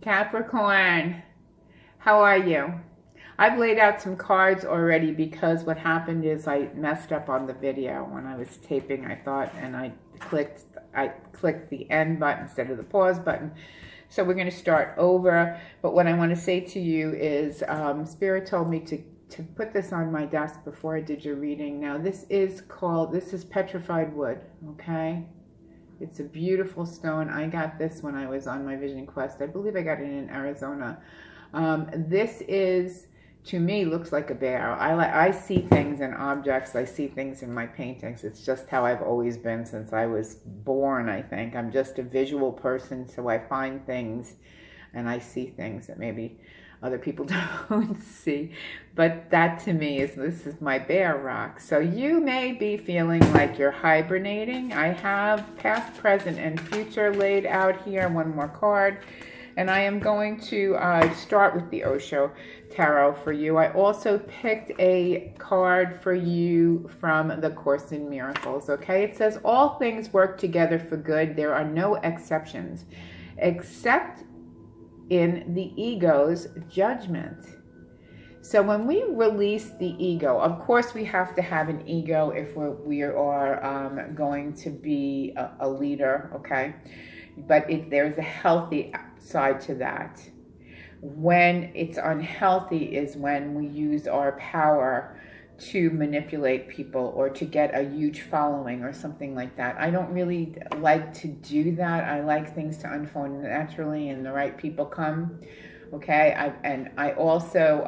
Capricorn, how are you? I've laid out some cards already because what happened is I messed up on the video when I was taping, I thought, and I clicked the end button instead of the pause button. So we're going to start over. But what I want to say to you is Spirit told me to put this on my desk before I did your reading. Now this is petrified wood, okay? It's a beautiful stone. I got this when I was on my vision quest. I believe I got it in Arizona. This is, to me, looks like a bear. I see things in objects. I see things in my paintings. It's just how I've always been since I was born, I think. I'm just a visual person, so I find things and I see things that maybe other people don't see. But that to me this is my bear rock. So you may be feeling like you're hibernating. I have past, present, and future laid out here. One more card. And I am going to start with the Osho Tarot for you. I also picked a card for you from the Course in Miracles, okay? It says, all things work together for good. There are no exceptions, except in the ego's judgment. So when we release the ego, of course we have to have an ego if we are going to be a leader, okay? But there's a healthy side to that. When it's unhealthy is when we use our power to manipulate people or to get a huge following or something like that. I don't really like to do that. I like things to unfold naturally and the right people come, okay? I also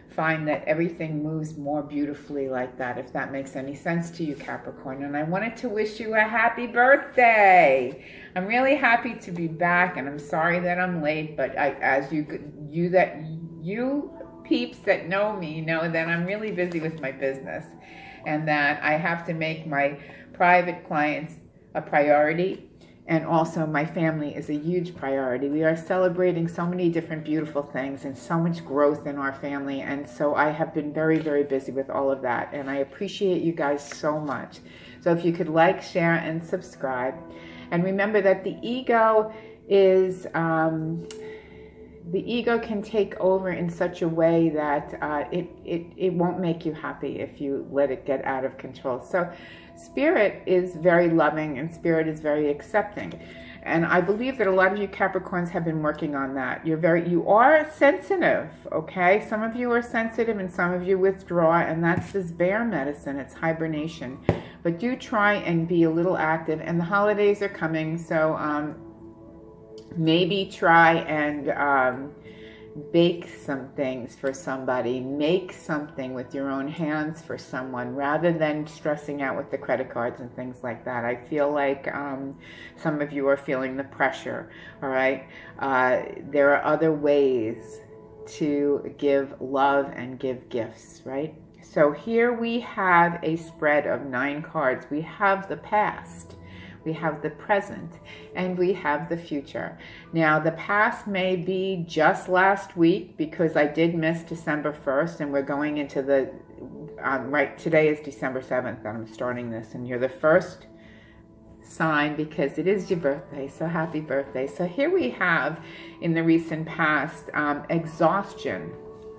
find that everything moves more beautifully like that, if that makes any sense to you, Capricorn. And I wanted to wish you a happy birthday. I'm really happy to be back, and I'm sorry that I'm late, but you peeps that know me know that I'm really busy with my business and that I have to make my private clients a priority, and also my family is a huge priority. We are celebrating so many different beautiful things and so much growth in our family, and so I have been very, very busy with all of that, and I appreciate you guys so much. So if you could like, share, and subscribe. And remember that the ego is the ego can take over in such a way that it won't make you happy if you let it get out of control. So Spirit is very loving and Spirit is very accepting. And I believe that a lot of you Capricorns have been working on that. You are sensitive, okay? Some of you are sensitive and some of you withdraw, and that's this bear medicine. It's hibernation. But do try and be a little active. And the holidays are coming, so maybe try and bake some things for somebody. Make something with your own hands for someone rather than stressing out with the credit cards and things like that. I feel like some of you are feeling the pressure, all right? There are other ways to give love and give gifts, right? So here we have a spread of 9 cards. We have the past, we have the present, and we have the future. Now, the past may be just last week because I did miss December 1st, and we're going into the, right, today is December 7th that I'm starting this, and you're the first sign because it is your birthday, so happy birthday. So here we have, in the recent past, exhaustion,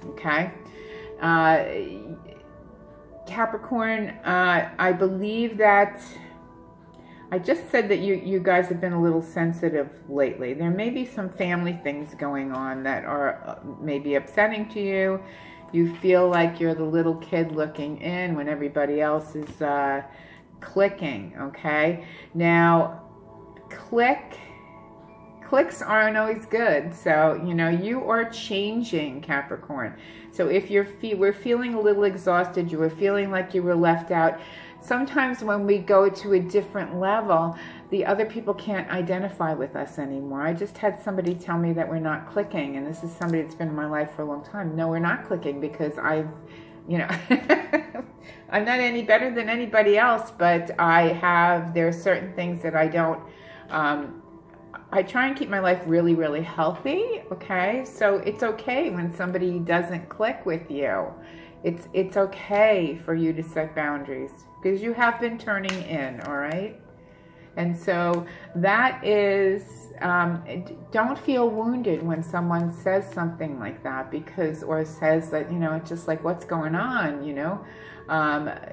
okay? Capricorn, I believe that I just said that you guys have been a little sensitive lately. There may be some family things going on that are maybe upsetting to you. You feel like you're the little kid looking in when everybody else is clicking, okay? Now, clicks aren't always good. So, you know, you are changing, Capricorn. So if we're feeling a little exhausted, you were feeling like you were left out, sometimes when we go to a different level, the other people can't identify with us anymore. I just had somebody tell me that we're not clicking, and this is somebody that's been in my life for a long time. No, we're not clicking because you know, I'm not any better than anybody else, but there are certain things that I don't, I try and keep my life really, really healthy, okay? So it's okay when somebody doesn't click with you. It's okay for you to set boundaries because you have been turning in, all right? And so that is, don't feel wounded when someone says something like that, because, or says that, you know, it's just like, what's going on, you know?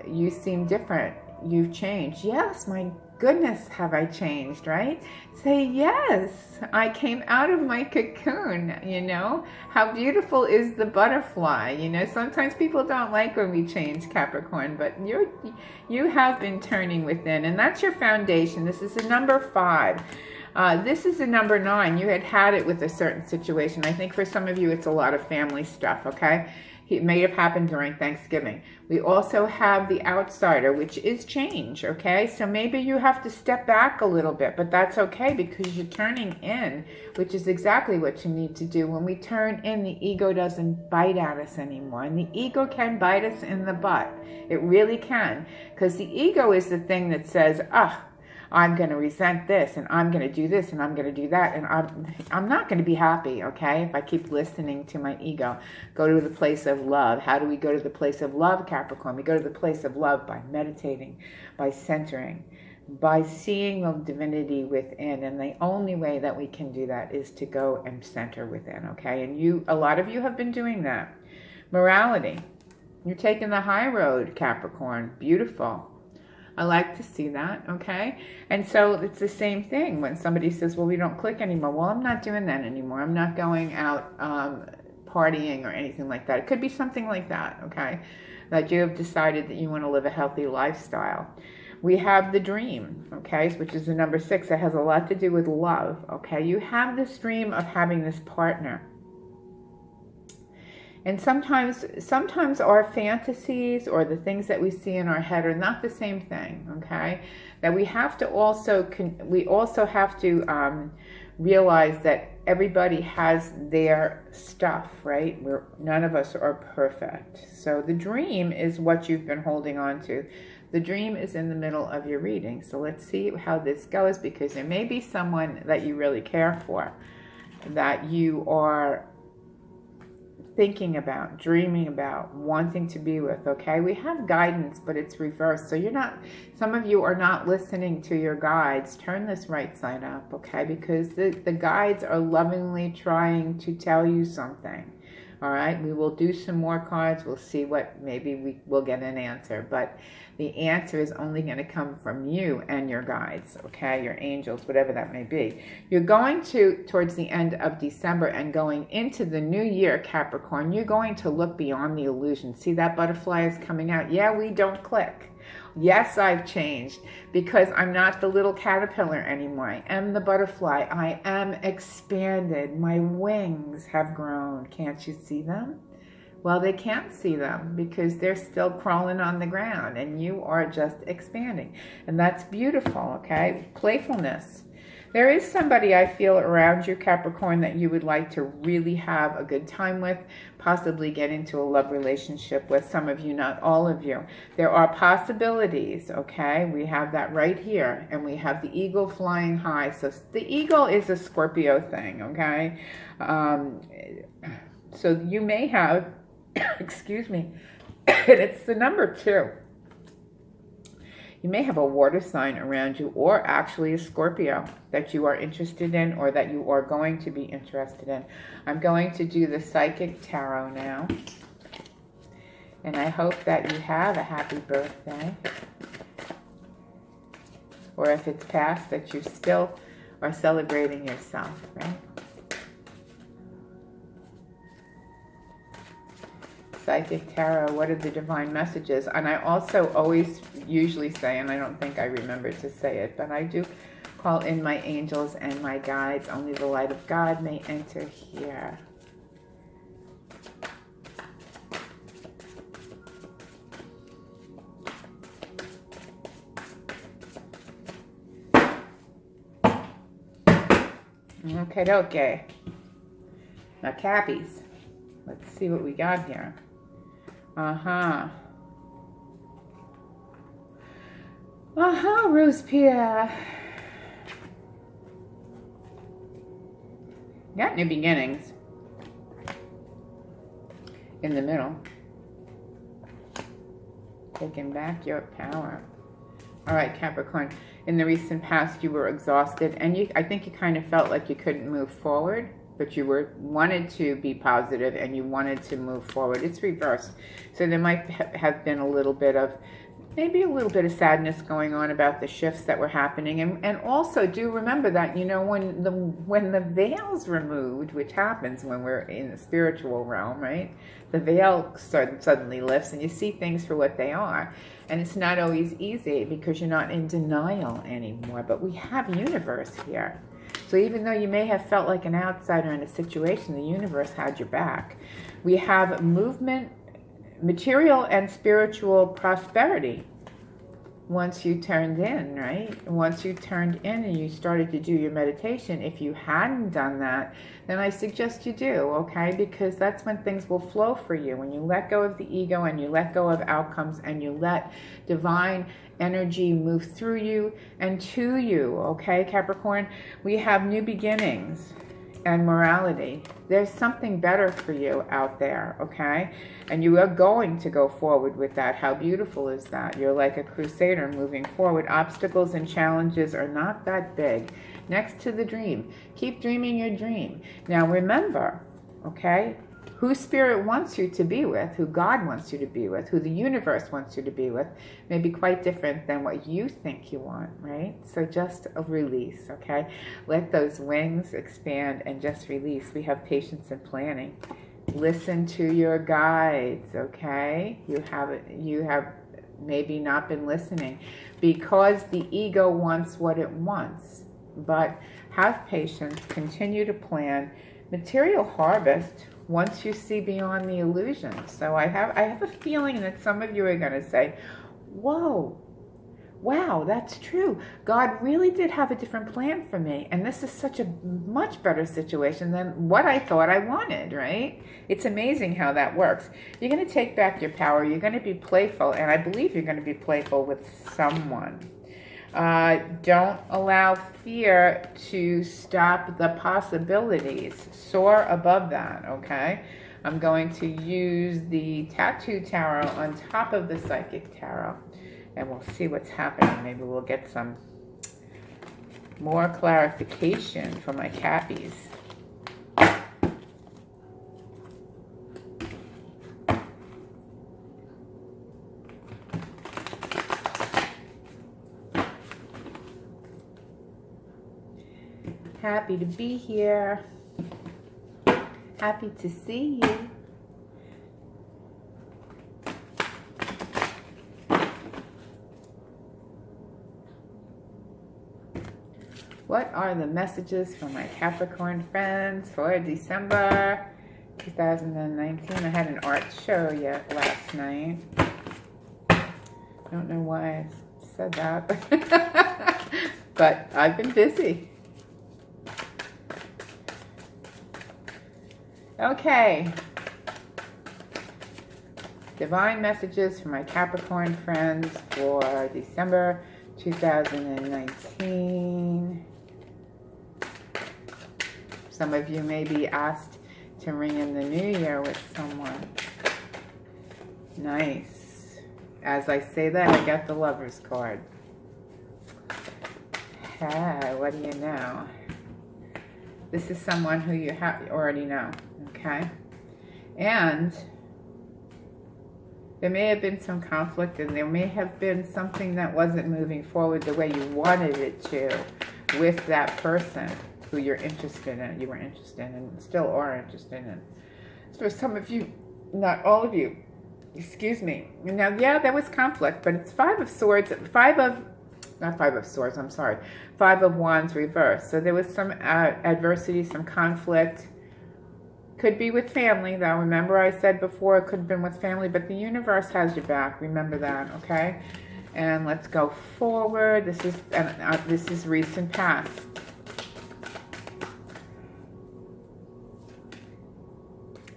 You seem different. You've changed. Yes, my goodness, have I changed, right? Say, yes, I came out of my cocoon, you know? How beautiful is the butterfly, you know? Sometimes people don't like when we change, Capricorn, but you have been turning within, and that's your foundation. This is a number 5. This is a number 9. You had it with a certain situation. I think for some of you, it's a lot of family stuff, okay? It may have happened during Thanksgiving. We also have the outsider, which is change, okay? So maybe you have to step back a little bit, but that's okay because you're turning in, which is exactly what you need to do. When we turn in, the ego doesn't bite at us anymore. And the ego can bite us in the butt. It really can. Because the ego is the thing that says, I'm going to resent this, and I'm going to do this, and I'm going to do that, and I'm not going to be happy, okay, if I keep listening to my ego. Go to the place of love. How do we go to the place of love, Capricorn? We go to the place of love by meditating, by centering, by seeing the divinity within, and the only way that we can do that is to go and center within, okay? And a lot of you have been doing that. Morality. You're taking the high road, Capricorn. Beautiful. I like to see that, okay? And so it's the same thing when somebody says, well, we don't click anymore. Well, I'm not doing that anymore. I'm not going out partying or anything like that. It could be something like that, okay? That you have decided that you want to live a healthy lifestyle. We have the dream, okay, which is the number 6. It has a lot to do with love, okay? You have this dream of having this partner. And sometimes our fantasies or the things that we see in our head are not the same thing, okay? That we have to also, have to realize that everybody has their stuff, right? None of us are perfect. So the dream is what you've been holding on to. The dream is in the middle of your reading. So let's see how this goes, because there may be someone that you really care for, that you are thinking about, dreaming about, wanting to be with, okay? We have guidance, but it's reversed. So some of you are not listening to your guides. Turn this right side up, okay? Because the guides are lovingly trying to tell you something, all right? We will do some more cards. We'll see what, maybe we will get an answer, but the answer is only going to come from you and your guides, okay? Your angels, whatever that may be. You're going towards the end of December and going into the new year, Capricorn, you're going to look beyond the illusion. See, that butterfly is coming out. Yeah, we don't click. Yes, I've changed because I'm not the little caterpillar anymore. I am the butterfly. I am expanded. My wings have grown. Can't you see them? Well, they can't see them because they're still crawling on the ground, and you are just expanding. And that's beautiful, okay? Playfulness. There is somebody I feel around you, Capricorn, that you would like to really have a good time with, possibly get into a love relationship with. Some of you, not all of you. There are possibilities, okay? We have that right here, and we have the eagle flying high. So the eagle is a Scorpio thing, okay? So you may have, excuse me, and it's the number 2. You may have a water sign around you, or actually a Scorpio that you are interested in, or that you are going to be interested in. I'm going to do the Psychic Tarot now. And I hope that you have a happy birthday. Or if it's past, that you still are celebrating yourself, right? Psychic Tarot, what are the divine messages? And I also always usually say, and I don't think I remember to say it, but I do call in my angels and my guides. Only the light of God may enter here. Okay. Now, Cappies, let's see what we got here. Rose Pierre. Got new beginnings in the middle. Taking back your power. All right, Capricorn. in the recent past you were exhausted, and I think you kind of felt like you couldn't move forward, but you wanted to be positive and you wanted to move forward. It's reversed. So there might have been maybe a little bit of sadness going on about the shifts that were happening. And also do remember that, you know, when the veil's removed, which happens when we're in the spiritual realm, right? The veil suddenly lifts and you see things for what they are. And it's not always easy because you're not in denial anymore. But we have universe here. So even though you may have felt like an outsider in a situation, the universe had your back. We have movement, material and spiritual prosperity once you turned in, right? Once you turned in and you started to do your meditation, if you hadn't done that, then I suggest you do, okay? Because that's when things will flow for you. When you let go of the ego and you let go of outcomes and you let divine energy move through you and to you, okay, Capricorn? We have new beginnings and morality. There's something better for you out there, okay? And you are going to go forward with that. How beautiful is that? You're like a crusader moving forward. Obstacles and challenges are not that big. Next to the dream. Keep dreaming your dream. Now remember, okay, who Spirit wants you to be with, who God wants you to be with, who the universe wants you to be with, may be quite different than what you think you want, right? So just a release, okay? Let those wings expand and just release. We have patience and planning. Listen to your guides, okay? You have maybe not been listening because the ego wants what it wants. But have patience, continue to plan. Material harvest once you see beyond the illusion. So I have a feeling that some of you are going to say, whoa, wow, that's true. God really did have a different plan for me. And this is such a much better situation than what I thought I wanted, right? It's amazing how that works. You're going to take back your power. You're going to be playful. And I believe you're going to be playful with someone. Don't allow fear to stop the possibilities. Soar above that, okay? I'm going to use the Tattoo Tarot on top of the Psychic Tarot, and we'll see what's happening. Maybe we'll get some more clarification from my Cappies. Happy to be here. Happy to see you. What are the messages for my Capricorn friends for December 2019? I had an art show last night. I don't know why I said that, but I've been busy. Okay. Divine messages for my Capricorn friends for December 2019. Some of you may be asked to ring in the new year with someone. Nice. As I say that, I got the Lover's card. Hey, what do you know? This is someone who you already know, okay? And there may have been some conflict, and there may have been something that wasn't moving forward the way you wanted it to with that person who you're interested in, you were interested in, and still are interested in. For some of you, not all of you, excuse me. Now, yeah, there was conflict, but it's Five of Swords, Five of Wands reversed. So there was some adversity, some conflict. Could be with family, though. Remember I said before it could have been with family, but the universe has your back. Remember that, okay? And let's go forward. This is recent past.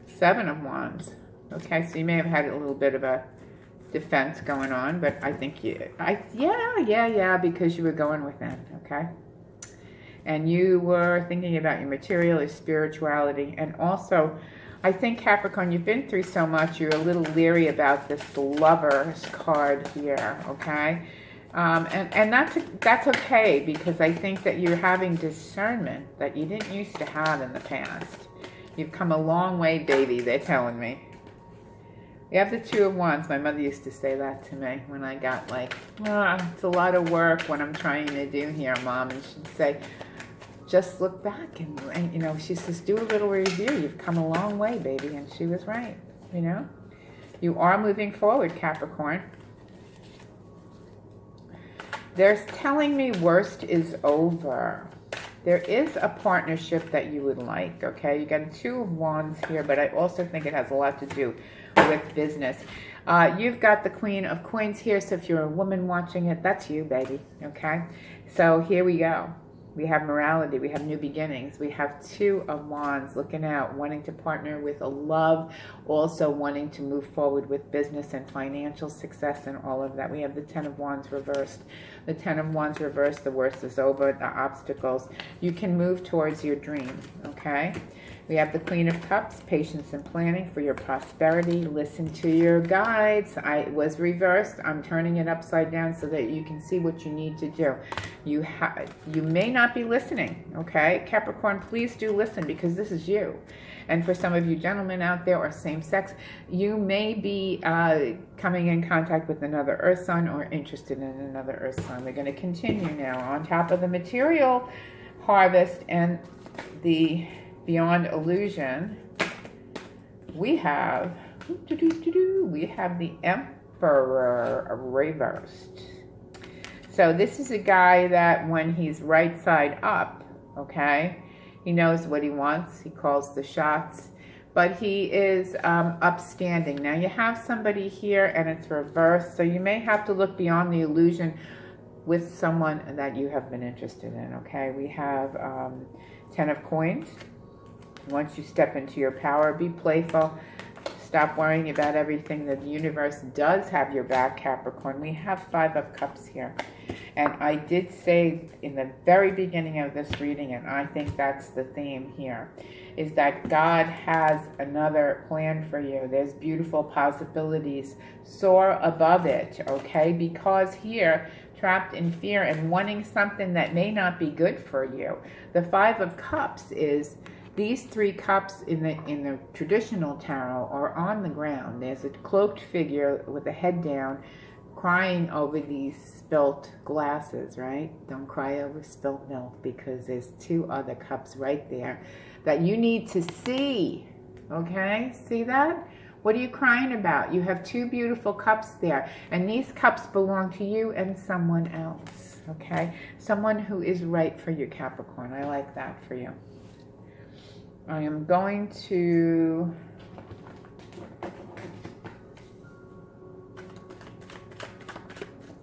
Seven of Wands. Okay, so you may have had a little bit of a defense going on, but I think because you were going within, okay? And you were thinking about your material, your spirituality, and also, I think, Capricorn, you've been through so much, you're a little leery about this Lover's card here, okay? And that's okay, because I think that you're having discernment that you didn't used to have in the past. You've come a long way, baby, they're telling me. We have the Two of Wands. My mother used to say that to me when I got like, it's a lot of work what I'm trying to do here, Mom. And she'd say, just look back and you know, she says, do a little review. You've come a long way, baby. And she was right, you know. You are moving forward, Capricorn. They're telling me worst is over. There is a partnership that you would like, okay? You got a Two of Wands here, but I also think it has a lot to do with business. You've got the Queen of Coins here, so if you're a woman watching it, that's you, baby, okay? So here we go. We have morality, we have new beginnings, we have Two of Wands, looking out, wanting to partner with a love, also wanting to move forward with business and financial success and all of that. We have the Ten of Wands reversed. The Ten of Wands reversed, the worst is over, the obstacles. You can move towards your dream, okay? We have the Queen of Cups, patience and planning for your prosperity. Listen to your guides. It was reversed. I'm turning it upside down so that you can see what you need to do. You may not be listening, okay? Capricorn, please do listen, because this is you. And for some of you gentlemen out there, or same sex, you may be coming in contact with another earth sign or interested in another earth sign. We're going to continue now. On top of the material harvest and the beyond illusion, we have the Emperor reversed. So this is a guy that when he's right side up, okay, he knows what he wants. He calls the shots, but he is upstanding. Now you have somebody here and it's reversed, so you may have to look beyond the illusion with someone that you have been interested in, okay? We have Ten of Coins. Once you step into your power, be playful. Stop worrying about everything. The universe does have your back, Capricorn. We have Five of Cups here. And I did say in the very beginning of this reading, and I think that's the theme here, is that God has another plan for you. There's beautiful possibilities. Soar above it, okay? Because here, trapped in fear and wanting something that may not be good for you. The Five of Cups is these three cups in the traditional tarot are on the ground. There's a cloaked figure with the head down, crying over these spilt glasses, right? Don't cry over spilt milk, because there's two other cups right there that you need to see, okay? See that? What are you crying about? You have two beautiful cups there, and these cups belong to you and someone else, okay? Someone who is right for you, Capricorn. I like that for you. I am going to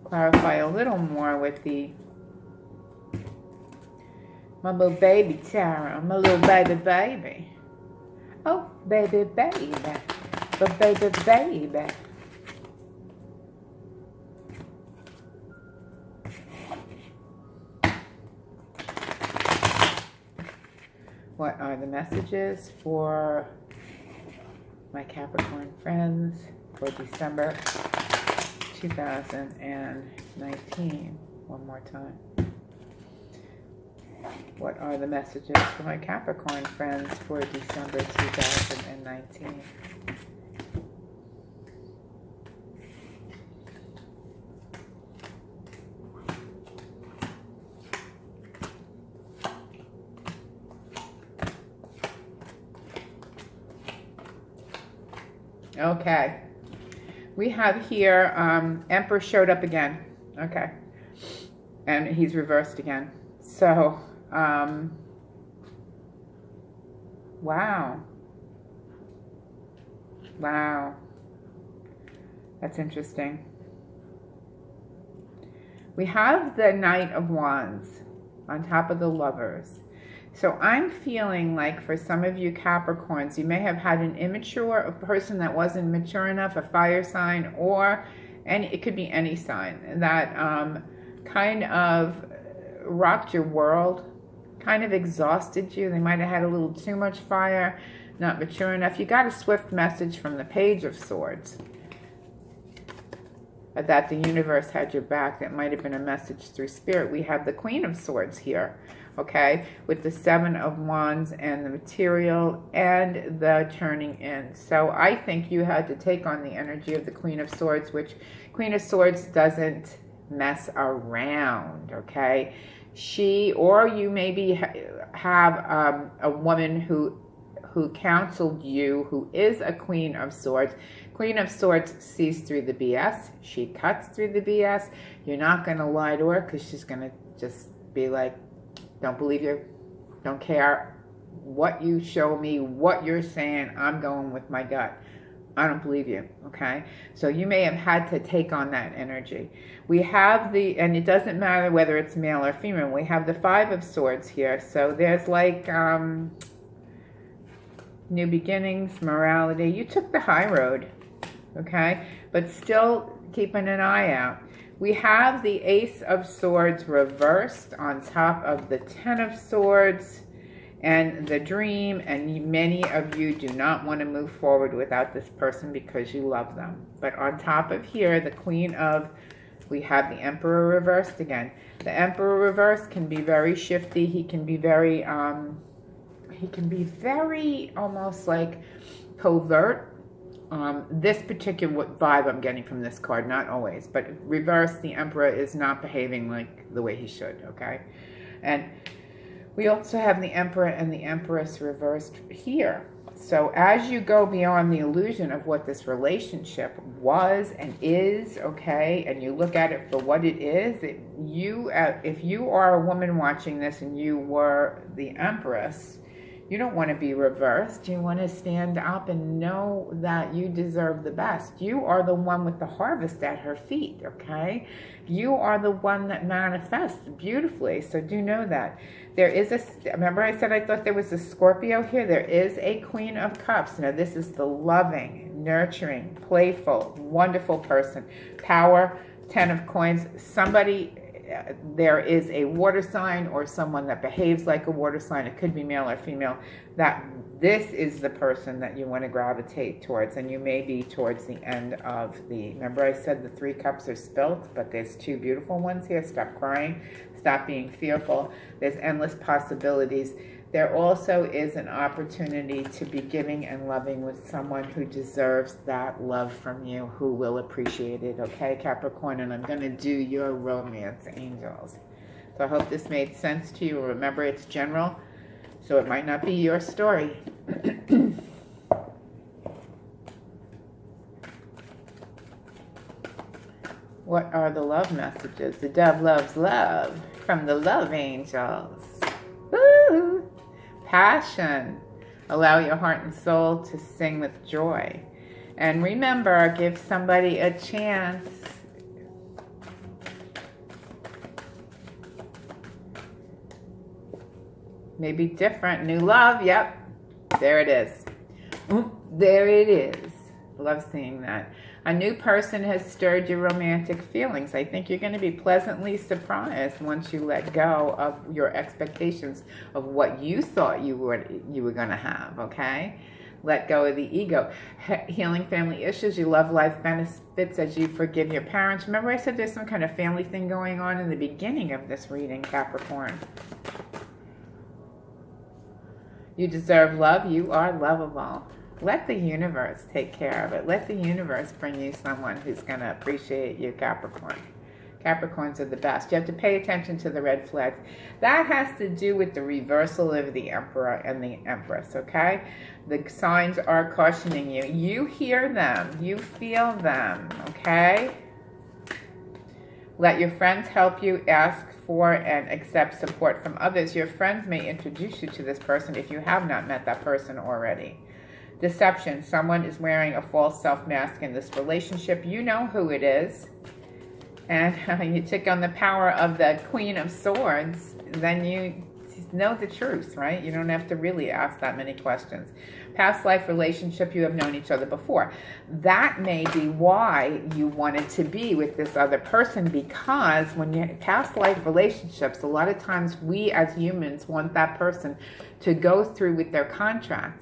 clarify a little more with my little baby tarot, my little baby. Oh, baby. But baby. What are the messages for my Capricorn friends for December 2019? One more time. What are the messages for my Capricorn friends for December 2019? Okay, we have here Emperor showed up again. Okay, and he's reversed again. So wow, that's interesting. We have the Knight of Wands on top of the Lovers. So I'm feeling like for some of you Capricorns, you may have had an a person that wasn't mature enough, a fire sign, or it could be any sign that kind of rocked your world, kind of exhausted you. They might have had a little too much fire, not mature enough. You got a swift message from the Page of Swords. that the universe had your back. That might have been a message through spirit. We have the Queen of Swords here, okay, with the Seven of Wands and the material and the turning in. So I think you had to take on the energy of the Queen of Swords, which Queen of Swords doesn't mess around, okay? She, or you maybe have a woman who counseled you, who is a Queen of Swords. Queen of Swords sees through the BS. She cuts through the BS. You're not going to lie to her because she's going to just be like, don't believe you, don't care what you show me, what you're saying, I'm going with my gut. I don't believe you, okay? So you may have had to take on that energy. We have the, and it doesn't matter whether it's male or female, we have the Five of Swords here. So there's like new beginnings, morality. You took the high road, okay? But still keeping an eye out. We have the Ace of Swords reversed on top of the Ten of Swords and the Dream, and many of you do not want to move forward without this person because you love them. But on top of here, the Queen of, we have the Emperor reversed again. The Emperor reversed can be very shifty. He can be very almost like covert. This particular vibe I'm getting from this card, not always, but reverse, the Emperor is not behaving like the way he should, okay? And we also have the Emperor and the Empress reversed here. So as you go beyond the illusion of what this relationship was and is, okay, and you look at it for what it is, if you are a woman watching this and you were the Empress, you don't want to be reversed. You want to stand up and know that you deserve the best. You are the one with the harvest at her feet, okay? You are the one that manifests beautifully, so do know that. There is remember I said I thought there was a Scorpio here? There is a Queen of Cups. Now this is the loving, nurturing, playful, wonderful person. Power, Ten of Coins, somebody, there is a water sign or someone that behaves like a water sign. It could be male or female. That this is the person that you want to gravitate towards, and you may be towards the end of the, remember I said the 3 cups are spilt, but there's 2 beautiful ones here. Stop crying, stop being fearful. There's endless possibilities. There also is an opportunity to be giving and loving with someone who deserves that love from you, who will appreciate it, okay, Capricorn? And I'm going to do your romance, angels. So I hope this made sense to you. Remember, it's general, so it might not be your story. What are the love messages? The dove loves love from the love angels. Woo! Passion. Allow your heart and soul to sing with joy. And remember, give somebody a chance. Maybe different. New love. Yep. There it is. There it is. Love seeing that. A new person has stirred your romantic feelings. I think you're going to be pleasantly surprised once you let go of your expectations of what you thought you were going to have, okay? Let go of the ego. Healing family issues. You love life benefits as you forgive your parents. Remember I said there's some kind of family thing going on in the beginning of this reading, Capricorn. You deserve love. You are lovable. Let the universe take care of it. Let the universe bring you someone who's going to appreciate you, Capricorn. Capricorns are the best. You have to pay attention to the red flags. That has to do with the reversal of the Emperor and the Empress, okay? The signs are cautioning you. You hear them. You feel them, okay? Let your friends help you. Ask for and accept support from others. Your friends may introduce you to this person if you have not met that person already. Deception. Someone is wearing a false self-mask in this relationship. You know who it is. And you took on the power of the Queen of Swords. Then you know the truth, right? You don't have to really ask that many questions. Past life relationship, you have known each other before. That may be why you wanted to be with this other person, because when you past life relationships, a lot of times we as humans want that person to go through with their contract.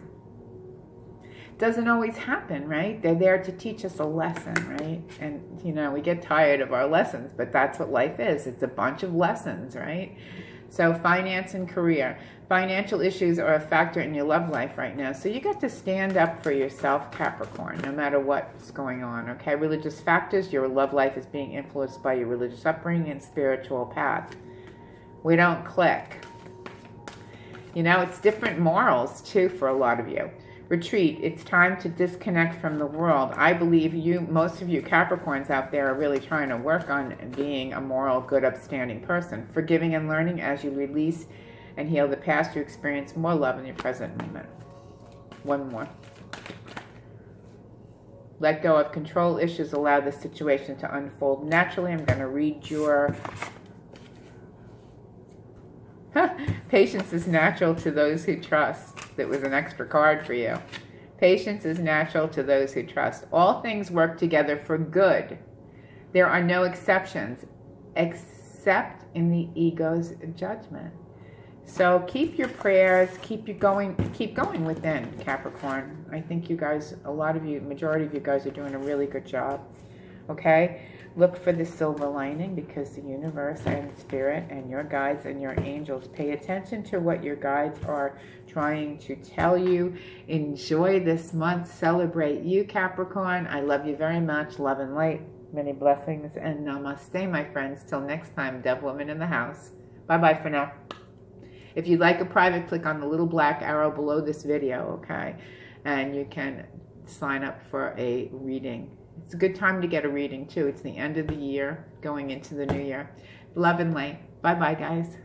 doesn't always happen, right? They're there to teach us a lesson, right? And, you know, we get tired of our lessons, but that's what life is. It's a bunch of lessons, right? So finance and career. Financial issues are a factor in your love life right now. So you got to stand up for yourself, Capricorn, no matter what's going on, okay? Religious factors, your love life is being influenced by your religious upbringing and spiritual path. We don't click. You know, it's different morals, too, for a lot of you. Retreat, it's time to disconnect from the world. I believe most of you Capricorns out there are really trying to work on being a moral, good, upstanding person. Forgiving and learning as you release and heal the past, you experience more love in your present moment. One more. Let go of control issues. Allow the situation to unfold naturally. I'm going to read your... Patience is natural to those who trust. That was an extra card for you. Patience is natural to those who trust. All things work together for good. There are no exceptions, except in the ego's judgment. So keep your prayers, keep going within, Capricorn. I think you guys, a lot of you, majority of you guys are doing a really good job. Okay? Look for the silver lining, because the universe and spirit and your guides and your angels, pay attention to what your guides are trying to tell you. Enjoy this month. Celebrate you, Capricorn. I love you very much. Love and light. Many blessings and namaste, my friends. Till next time, Dove Woman in the house. Bye-bye for now. If you'd like a private, click on the little black arrow below this video, okay? And you can sign up for a reading. It's a good time to get a reading, too. It's the end of the year, going into the new year. Love and light. Bye-bye, guys.